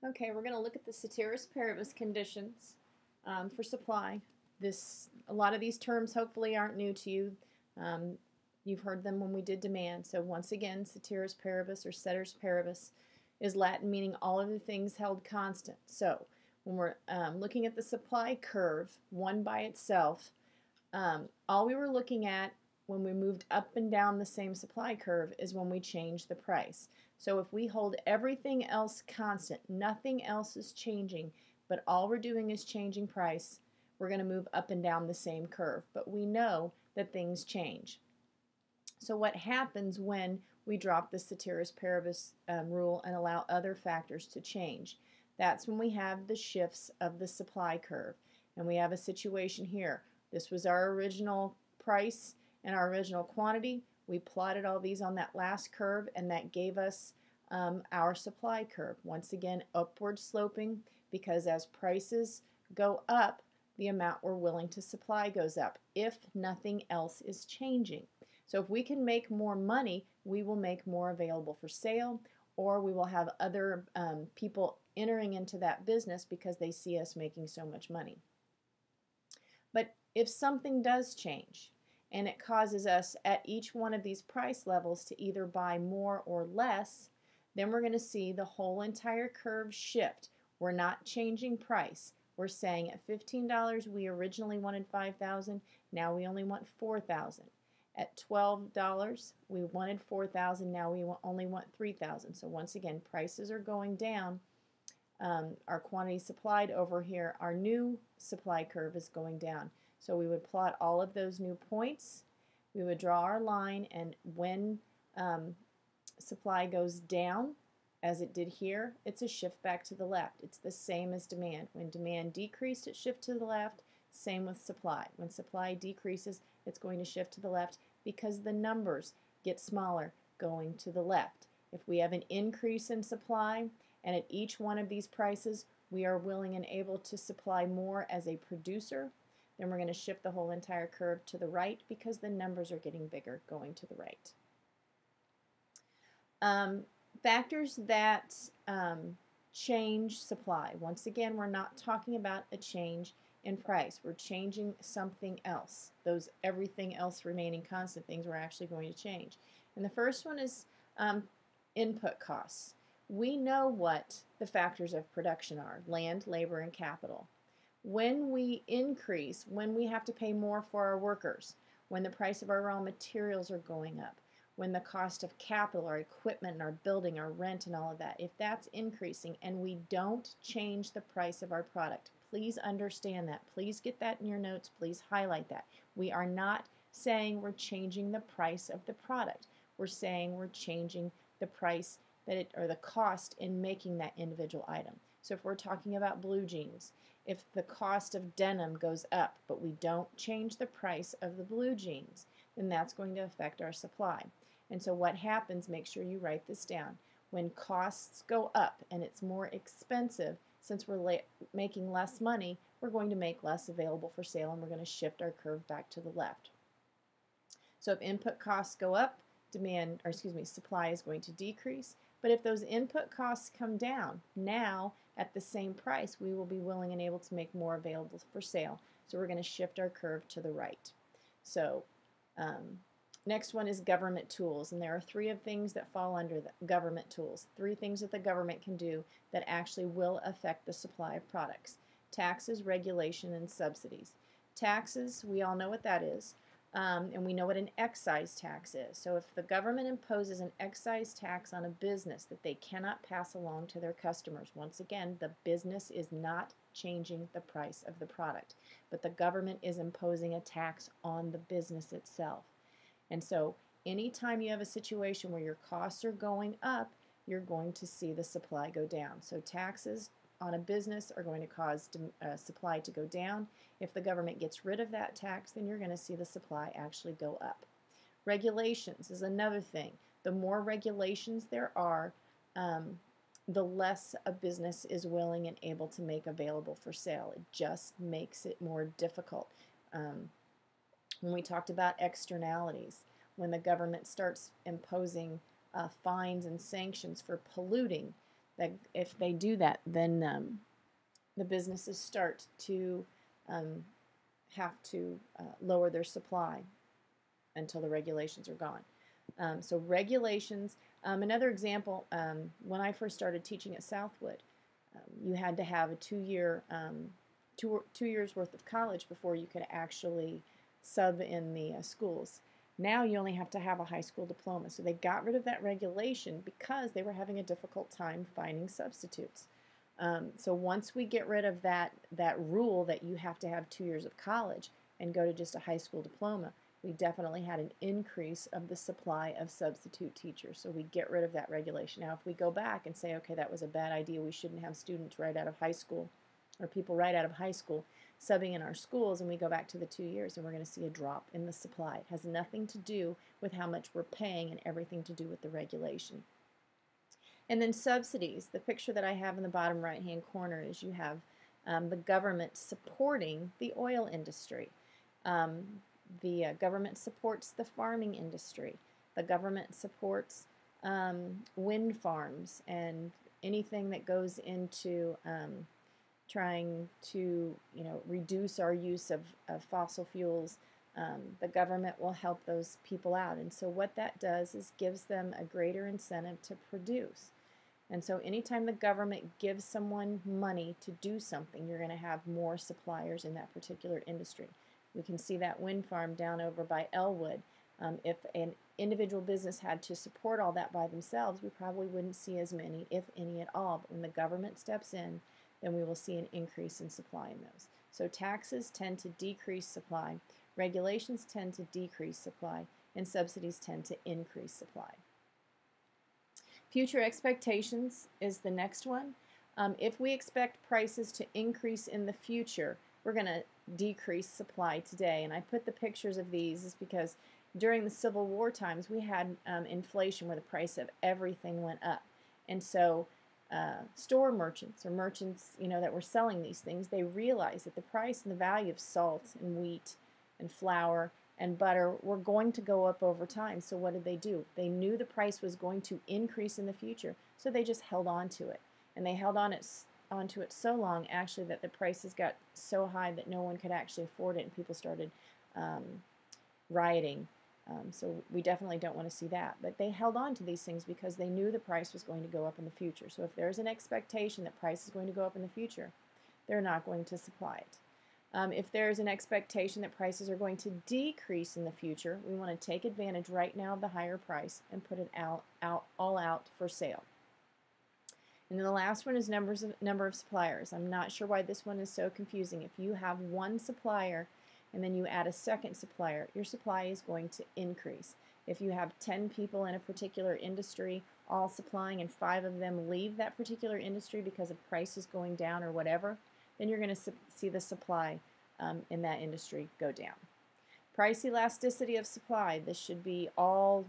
Okay, we're going to look at the ceteris paribus conditions for supply. A lot of these terms hopefully aren't new to you. Um, you've heard them when we did demand. So once again, ceteris paribus or ceteris paribus is Latin meaning all of the things held constant. So when we're looking at the supply curve, one by itself, all we were looking at when we moved up and down the same supply curve is when we change the price. So if we hold everything else constant, nothing else is changing, but all we're doing is changing price, we're going to move up and down the same curve. But we know that things change. So what happens when we drop the ceteris paribus rule and allow other factors to change? That's when we have the shifts of the supply curve. And we have a situation here. This was our original price and our original quantity. We plotted all these on that last curve, and that gave us our supply curve. Once again, upward sloping, because as prices go up, the amount we're willing to supply goes up if nothing else is changing. So if we can make more money, we will make more available for sale, or we will have other people entering into that business because they see us making so much money. But if something does change and it causes us at each one of these price levels to either buy more or less, then we're going to see the whole entire curve shift. We're not changing price. We're saying at $15 we originally wanted $5,000, now we only want $4,000. At $12 we wanted $4,000, now we only want $3,000. So once again, prices are going down. Our quantity supplied over here, our new supply curve is going down. So we would plot all of those new points, we would draw our line, and when supply goes down, as it did here, it's a shift back to the left. It's the same as demand. When demand decreased, it shifts to the left. Same with supply. When supply decreases, it's going to shift to the left because the numbers get smaller going to the left. If we have an increase in supply, and at each one of these prices we are willing and able to supply more as a producer, then we're going to shift the whole entire curve to the right because the numbers are getting bigger going to the right. Factors that change supply. Once again, we're not talking about a change in price. We're changing something else. Those everything else remaining constant things we're actually going to change. And the first one is input costs. We know what the factors of production are: land, labor, and capital. When we increase, when we have to pay more for our workers, when the price of our raw materials are going up, when the cost of capital, our equipment, our building, our rent, and all of that, if that's increasing and we don't change the price of our product, please understand that. Please get that in your notes. Please highlight that. We are not saying we're changing the price of the product. We're saying we're changing the price or the cost in making that individual item. So if we're talking about blue jeans, if the cost of denim goes up but we don't change the price of the blue jeans, then that's going to affect our supply. And so what happens, make sure you write this down, when costs go up and it's more expensive, since we're making less money, we're going to make less available for sale, and we're going to shift our curve back to the left. So if input costs go up, supply is going to decrease. But if those input costs come down, now at the same price, we will be willing and able to make more available for sale. So we're going to shift our curve to the right. So next one is government tools, and there are three of things that fall under the government tools. Three things that the government can do that actually will affect the supply of products: taxes, regulation, and subsidies. Taxes, we all know what that is. And we know what an excise tax is. So if the government imposes an excise tax on a business that they cannot pass along to their customers, once again, the business is not changing the price of the product, but the government is imposing a tax on the business itself. And so anytime you have a situation where your costs are going up, you're going to see the supply go down. So taxes on a business are going to cause supply to go down. If the government gets rid of that tax, then you're going to see the supply actually go up. Regulations is another thing. The more regulations there are, the less a business is willing and able to make available for sale. It just makes it more difficult. When we talked about externalities, when the government starts imposing fines and sanctions for polluting, That if they do that, then the businesses start to um, have to lower their supply until the regulations are gone. So regulations. Another example, when I first started teaching at Southwood, you had to have a 2-year, 2 years worth of college before you could actually sub in the schools. Now you only have to have a high school diploma. So they got rid of that regulation because they were having a difficult time finding substitutes. So once we get rid of that rule that you have to have 2 years of college and go to just a high school diploma, we definitely had an increase of the supply of substitute teachers. So we get rid of that regulation. Now if we go back and say, okay, that was a bad idea, we shouldn't have students right out of high school or people right out of high school subbing in our schools, and we go back to the 2 years, and we're going to see a drop in the supply. It has nothing to do with how much we're paying and everything to do with the regulation. And then subsidies. The picture that I have in the bottom right-hand corner is you have the government supporting the oil industry. The government supports the farming industry. The government supports wind farms and anything that goes into trying to reduce our use of fossil fuels. The government will help those people out. And so what that does is gives them a greater incentive to produce. And so anytime the government gives someone money to do something, you're going to have more suppliers in that particular industry. We can see that wind farm down over by Elwood. If an individual business had to support all that by themselves, we probably wouldn't see as many, if any at all. But when the government steps in, then we will see an increase in supply in those. So taxes tend to decrease supply, regulations tend to decrease supply, and subsidies tend to increase supply. Future expectations is the next one. If we expect prices to increase in the future, we're going to decrease supply today. And I put the pictures of these is because during the Civil War times we had inflation where the price of everything went up. And so store merchants or merchants that were selling these things, they realized that the price and the value of salt and wheat and flour and butter were going to go up over time. So what did they do? They knew the price was going to increase in the future, so they just held on to it. And they held onto it so long, actually, that the prices got so high that no one could actually afford it, and people started rioting. So we definitely don't want to see that. But they held on to these things because they knew the price was going to go up in the future. So if there's an expectation that price is going to go up in the future, they're not going to supply it. If there's an expectation that prices are going to decrease in the future, we want to take advantage right now of the higher price and put it all out for sale. And then the last one is number of suppliers. I'm not sure why this one is so confusing. If you have one supplier and then you add a second supplier, your supply is going to increase. If you have 10 people in a particular industry all supplying and 5 of them leave that particular industry because of prices going down or whatever, then you're going to see the supply in that industry go down. Price elasticity of supply. This should be all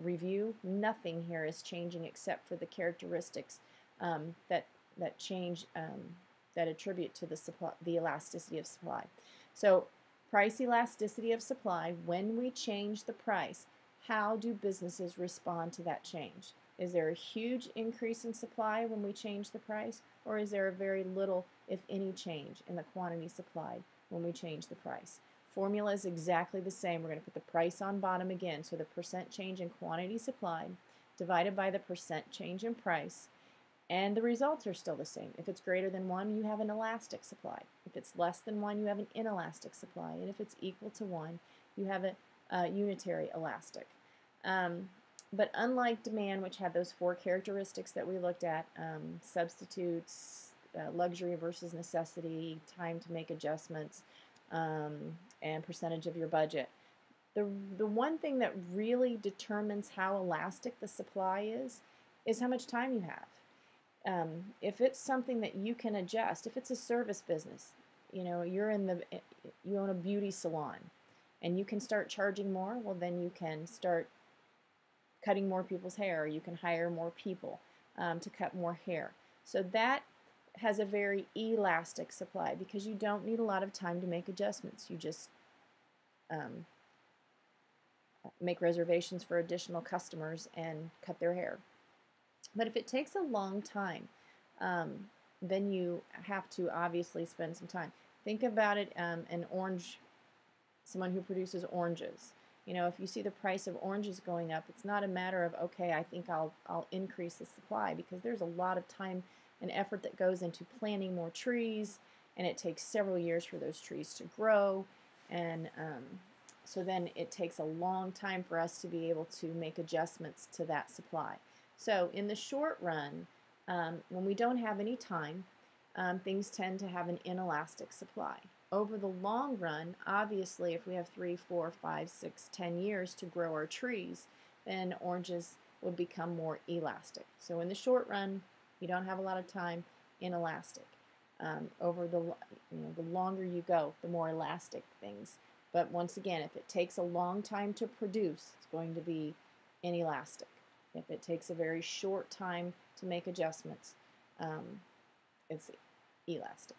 review. Nothing here is changing except for the characteristics that change that attribute to the elasticity of supply. So price elasticity of supply. When we change the price, how do businesses respond to that change? Is there a huge increase in supply when we change the price, or is there a very little, if any, change in the quantity supplied when we change the price? Formula is exactly the same. We're going to put the price on bottom again, so the percent change in quantity supplied divided by the percent change in price, and the results are still the same. If it's greater than 1, you have an elastic supply. If it's less than 1, you have an inelastic supply, and if it's equal to 1, you have a unitary elastic. But unlike demand, which had those 4 characteristics that we looked at, substitutes, luxury versus necessity, time to make adjustments, and percentage of your budget, the one thing that really determines how elastic the supply is how much time you have. If it's something that you can adjust, if it's a service business, you own a beauty salon, and you can start charging more, well, then you can start cutting more people's hair, or you can hire more people to cut more hair. So that has a very elastic supply because you don't need a lot of time to make adjustments. You just make reservations for additional customers and cut their hair. But if it takes a long time, um, then you have to obviously spend some time. Think about it, an orange, someone who produces oranges. You know, if you see the price of oranges going up, it's not a matter of, okay, I think I'll increase the supply, because there's a lot of time and effort that goes into planting more trees, and it takes several years for those trees to grow, and so then it takes a long time for us to be able to make adjustments to that supply. So in the short run, when we don't have any time, things tend to have an inelastic supply. Over the long run, obviously, if we have 3, 4, 5, 6, 10 years to grow our trees, then oranges would become more elastic. So in the short run, you don't have a lot of time, inelastic. Over the longer you go, the more elastic things. But once again, if it takes a long time to produce, it's going to be inelastic. If it takes a very short time to make adjustments, it's elastic.